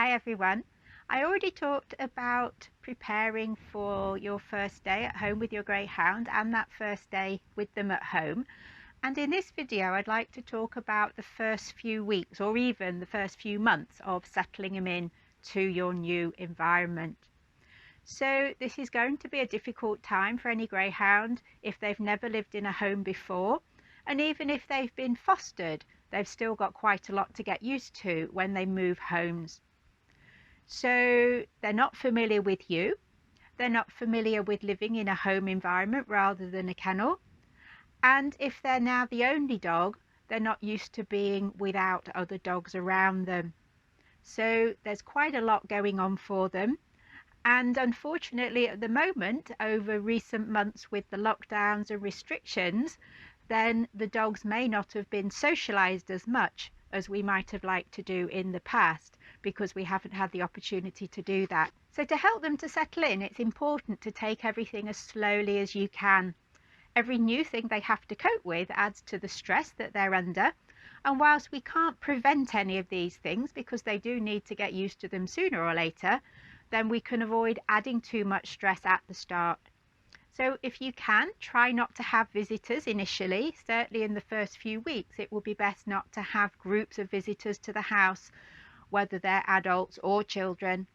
Hi everyone. I already talked about preparing for your first day at home with your Greyhound and that first day with them at home. And in this video, I'd like to talk about the first few weeks or even the first few months of settling them in to your new environment. So this is going to be a difficult time for any Greyhound if they've never lived in a home before. And even if they've been fostered, they've still got quite a lot to get used to when they move homes. So they're not familiar with you. They're not familiar with living in a home environment rather than a kennel. And if they're now the only dog, they're not used to being without other dogs around them. So there's quite a lot going on for them. And unfortunately, at the moment, over recent months with the lockdowns and restrictions, then the dogs may not have been socialized as much as we might have liked to do in the past, because we haven't had the opportunity to do that. So to help them to settle in, it's important to take everything as slowly as you can. Every new thing they have to cope with adds to the stress that they're under. And whilst we can't prevent any of these things, because they do need to get used to them sooner or later, then we can avoid adding too much stress at the start. So if you can, try not to have visitors initially. Certainly in the first few weeks, it will be best not to have groups of visitors to the house, whether they're adults or children.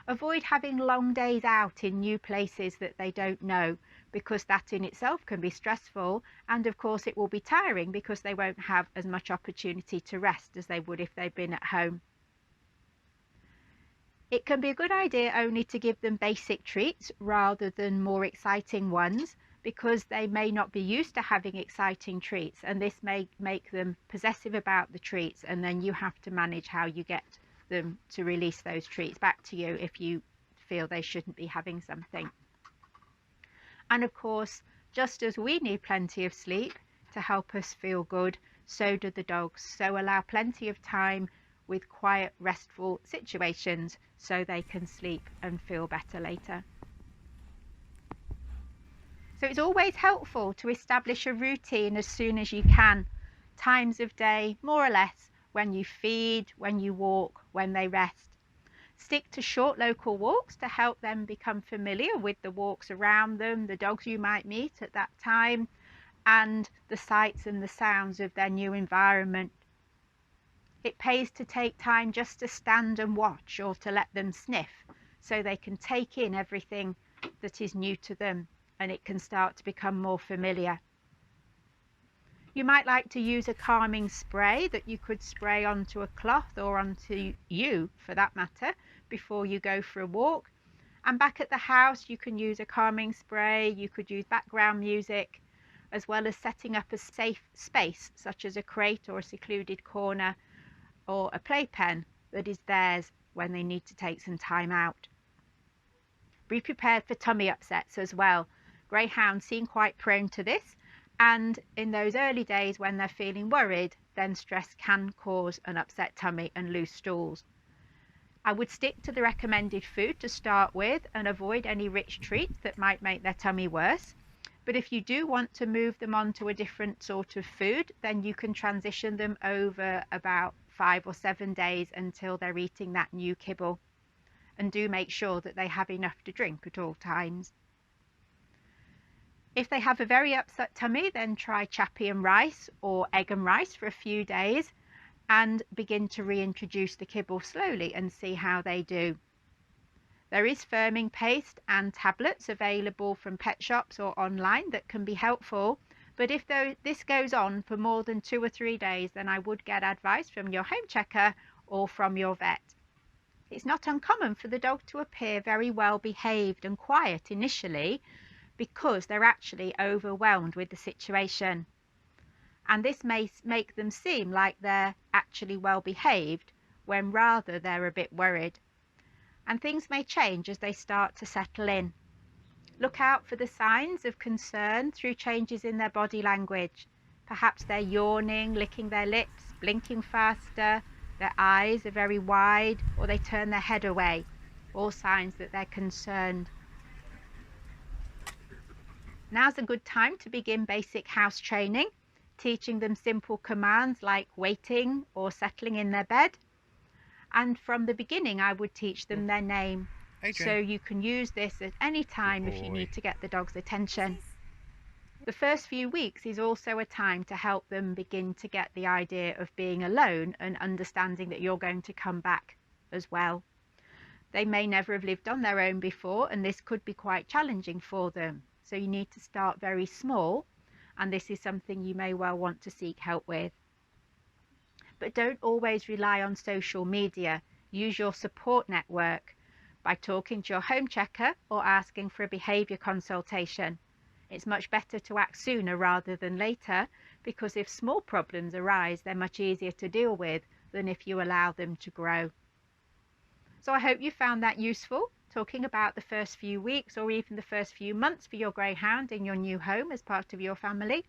Avoid having long days out in new places that they don't know, because that in itself can be stressful, and of course it will be tiring because they won't have as much opportunity to rest as they would if they'd been at home. It can be a good idea only to give them basic treats rather than more exciting ones, because they may not be used to having exciting treats, and this may make them possessive about the treats, and then you have to manage how you get them to release those treats back to you if you feel they shouldn't be having something. And of course, just as we need plenty of sleep to help us feel good, so do the dogs. So allow plenty of time with quiet, restful situations so they can sleep and feel better later. So it's always helpful to establish a routine as soon as you can. Times of day, more or less, when you feed, when you walk, when they rest. Stick to short local walks to help them become familiar with the walks around them, the dogs you might meet at that time, and the sights and the sounds of their new environment. It pays to take time just to stand and watch, or to let them sniff, so they can take in everything that is new to them and it can start to become more familiar. You might like to use a calming spray that you could spray onto a cloth, or onto you for that matter, before you go for a walk. And back at the house, you can use a calming spray, you could use background music, as well as setting up a safe space such as a crate or a secluded corner or a playpen that is theirs when they need to take some time out. Be prepared for tummy upsets as well. Greyhounds seem quite prone to this, and in those early days when they're feeling worried, then stress can cause an upset tummy and loose stools. I would stick to the recommended food to start with and avoid any rich treats that might make their tummy worse. But if you do want to move them on to a different sort of food, then you can transition them over about 5 or 7 days until they're eating that new kibble. And do make sure that they have enough to drink at all times. If they have a very upset tummy, then try chappie and rice or egg and rice for a few days and begin to reintroduce the kibble slowly and see how they do. There is firming paste and tablets available from pet shops or online that can be helpful, but if this goes on for more than 2 or 3 days, then I would get advice from your home checker or from your vet. It's not uncommon for the dog to appear very well behaved and quiet initially, because they're actually overwhelmed with the situation. And this may make them seem like they're actually well behaved, when rather they're a bit worried. And things may change as they start to settle in. Look out for the signs of concern through changes in their body language. Perhaps they're yawning, licking their lips, blinking faster, their eyes are very wide, or they turn their head away. All signs that they're concerned. Now's a good time to begin basic house training, teaching them simple commands like waiting or settling in their bed. And from the beginning, I would teach them their name. Adrian. So you can use this at any time if you need to get the dog's attention. The first few weeks is also a time to help them begin to get the idea of being alone and understanding that you're going to come back as well. They may never have lived on their own before, and this could be quite challenging for them. So you need to start very small, and this is something you may well want to seek help with. But don't always rely on social media. Use your support network by talking to your home checker or asking for a behaviour consultation. It's much better to act sooner rather than later, because if small problems arise, they're much easier to deal with than if you allow them to grow. So I hope you found that useful, talking about the first few weeks or even the first few months for your Greyhound in your new home as part of your family.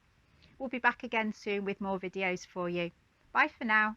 We'll be back again soon with more videos for you. Bye for now.